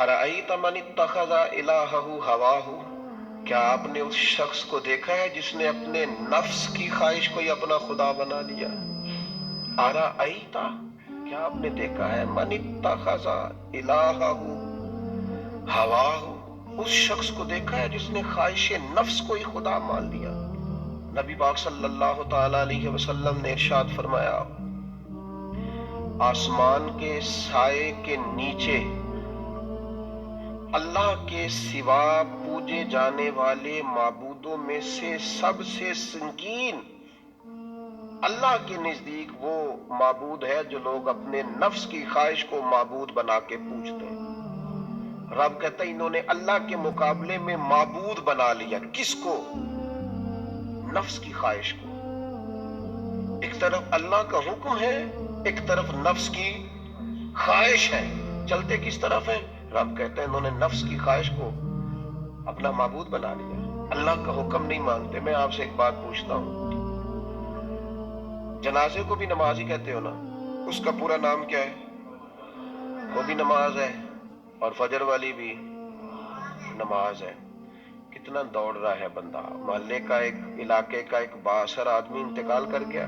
ارأیت من اتخذ الہہ ہواہ، کیا آپ نے اس شخص کو دیکھا ہے جس نے اپنے نفس کی خواہش کو ہی اپنا خدا بنا لیا؟ ارأیت، کیا آپ نے دیکھا ہے من اتخذ الہہ ہواہ، اس شخص کو دیکھا ہے جس نے خواہش نفس کو ہی خدا مان لیا؟ نبی پاک صلی اللہ تعالی علیہ وسلم نے ارشاد فرمایا، آسمان کے سائے کے نیچے اللہ کے سوا پوجے جانے والے معبودوں میں سے سب سے سنگین اللہ کے نزدیک وہ معبود ہے جو لوگ اپنے نفس کی خواہش کو معبود بنا کے پوجتے ہیں۔ رب کہتا ہے انہوں نے اللہ کے مقابلے میں معبود بنا لیا۔ کس کو؟ نفس کی خواہش کو۔ ایک طرف اللہ کا حکم ہے، ایک طرف نفس کی خواہش ہے، چلتے کس طرف ہے؟ رب کہتا ہے انہوں نے نفس کی خواہش کو اپنا معبود بنا لیا، اللہ کا حکم نہیں مانتے۔ میں آپ سے ایک بات پوچھتا ہوں، جنازے کو بھی نماز ہی کہتے ہو نا؟ اس کا پورا نام کیا ہے؟ وہ بھی نماز ہے، اور فجر والی بھی نماز ہے۔ کتنا دوڑ رہا ہے بندہ، محلے کا ایک علاقے کا ایک بااثر آدمی انتقال کر گیا،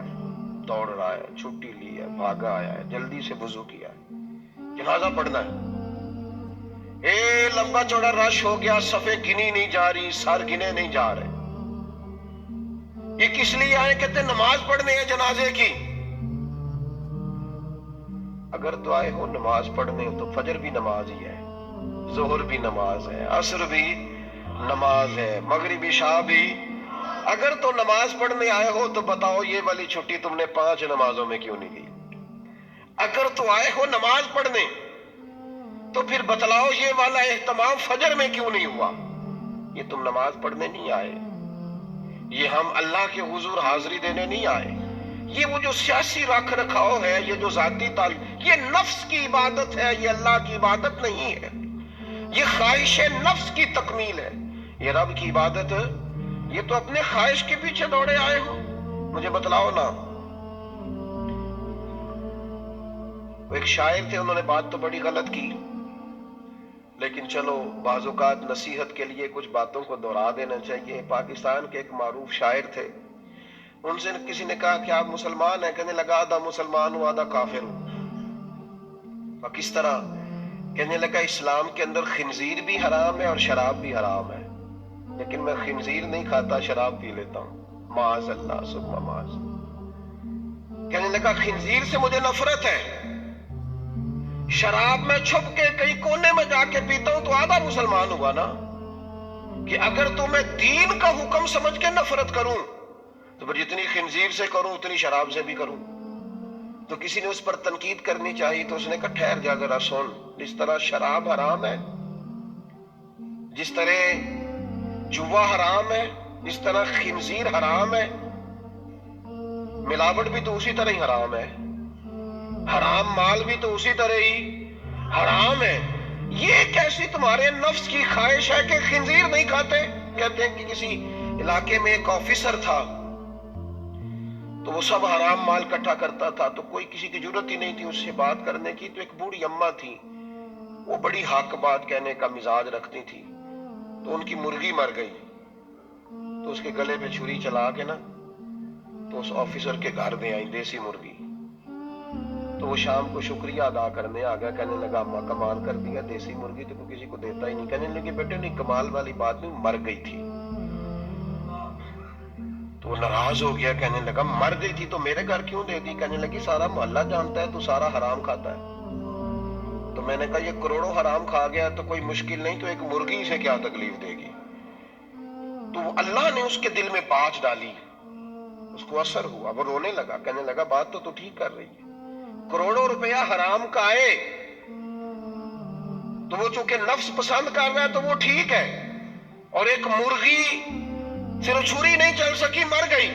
دوڑ رہا ہے، چھٹی لی ہے، بھاگا آیا ہے، جلدی سے وضو کیا ہے، جنازہ پڑھنا ہے۔ لمبا چوڑا رش ہو گیا، صفیں گنی نہیں جا رہی، سر گنے نہیں جا رہے۔ یہ کس لیے آئے؟ کہتے ہیں نماز پڑھنے ہے جنازے کی۔ اگر تو آئے ہو نماز پڑھنے تو فجر بھی نماز ہی ہے، ظہر بھی نماز ہے، عصر بھی نماز ہے، مغرب عشاء بھی۔ اگر تو نماز پڑھنے آئے ہو تو بتاؤ یہ والی چھٹی تم نے 5 نمازوں میں کیوں نہیں لی؟ اگر تو آئے ہو نماز پڑھنے تو پھر بتلاؤ یہ والا اہتمام فجر میں کیوں نہیں ہوا؟ یہ تم نماز پڑھنے نہیں آئے، یہ ہم اللہ کے حضور حاضری دینے نہیں آئے۔ یہ وہ جو سیاسی رکھ رکھاؤ ہے، یہ جو ذاتی تعلق، یہ نفس کی عبادت ہے، یہ اللہ کی عبادت نہیں ہے۔ یہ خواہش نفس کی تکمیل ہے۔ یہ رب کی عبادت، یہ تو اپنے خواہش کے پیچھے دوڑے آئے ہو۔ مجھے بتلاؤ نا۔ وہ ایک شاعر تھے، انہوں نے بات تو بڑی غلط کی، لیکن چلو بعض اوقات نصیحت کے لیے کچھ باتوں کو دہرا دینا چاہیے۔ پاکستان کے ایک معروف شاعر تھے، ان سے کسی نے کہا کہ آپ مسلمان ہیں؟ کہنے لگا آدھا مسلمان ہوں آدھا کافر ہوں۔ اور کس طرح؟ کہنے لگا اسلام کے اندر خنزیر بھی حرام ہے اور شراب بھی حرام ہے، لیکن میں خنزیر نہیں کھاتا، شراب پی لیتا ہوں، معاذ اللہ ثم معاذ۔ کہنے لگا خنزیر سے مجھے نفرت ہے، شراب میں چھپ کے کئی کونے میں جا کے پیتا ہوں، تو آدھا مسلمان ہوا نا۔ کہ اگر تو میں دین کا حکم سمجھ کے نفرت کروں تو پھر جتنی خنزیر سے کروں اتنی شراب سے بھی کروں۔ تو کسی نے اس پر تنقید کرنی چاہیے تو اس نے کہا ٹھہر جا ذرا سن، جس طرح شراب حرام ہے، جس طرح جوا حرام ہے، جس طرح خنزیر حرام ہے، ملاوٹ بھی تو اسی طرح ہی حرام ہے، حرام مال بھی تو اسی طرح ہی حرام ہے۔ یہ کیسی تمہارے نفس کی خواہش ہے کہ خنزیر نہیں کھاتے؟ کہتے ہیں کہ کسی علاقے میں ایک آفیسر تھا، تو وہ سب حرام مال اکٹھا کرتا تھا، تو کوئی کسی کی ضرورت ہی نہیں تھی اس سے بات کرنے کی۔ تو ایک بوڑھی اماں تھی، وہ بڑی حق بات کہنے کا مزاج رکھتی تھی، تو ان کی مرغی مر گئی، تو اس کے گلے پہ چھری چلا کے نا تو اس آفیسر کے گھر دے آئی دیسی مرغی۔ تو وہ شام کو شکریہ ادا کرنے آ گیا، کہنے لگا اماں کمال کر دیا، دیسی مرغی تو کوئی کسی کو دیتا ہی نہیں۔ کہنے لگے بیٹے نہیں، کمال والی بات نہیں، مر گئی تھی۔ تو وہ ناراض ہو گیا، کہنے لگا مر گئی تھی تو میرے گھر کیوں دے دی؟ کہنے لگی سارا محلہ جانتا ہے تو سارا حرام کھاتا ہے۔ تو میں نے کہا یہ کروڑوں حرام کھا گیا تو کوئی مشکل نہیں، تو ایک مرغی سے کیا تکلیف دے گی؟ تو اللہ نے اس کے دل میں بات ڈالی، اس کو اثر ہوا، وہ رونے لگا، کہنے لگا بات تو ٹھیک کر رہی ہے، کروڑوں روپیہ حرام کا آئے تو وہ چونکہ نفس پسند کر رہا ہے تو وہ ٹھیک ہے، اور ایک مرغی صرف چھری نہیں چل سکی مر گئی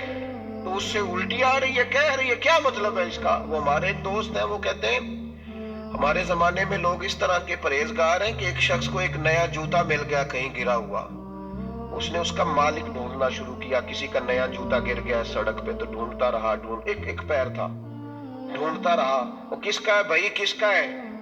تو اس سے الٹی آ رہی ہے، کہہ رہی ہے، کیا مطلب ہے اس کا؟ وہ ہمارے ایک دوست ہیں، وہ کہتے ہیں ہمارے زمانے میں لوگ اس طرح کے پرہیزگار ہیں کہ ایک شخص کو ایک نیا جوتا مل گیا کہیں گرا ہوا، اس نے اس کا مالک ڈھونڈنا شروع کیا، کسی کا نیا جوتا گر گیا سڑک پہ تو ڈھونڈتا رہا، ایک پیر تھا، ڈھونڈتا رہا، وہ کس کا ہے بھائی کس کا ہے؟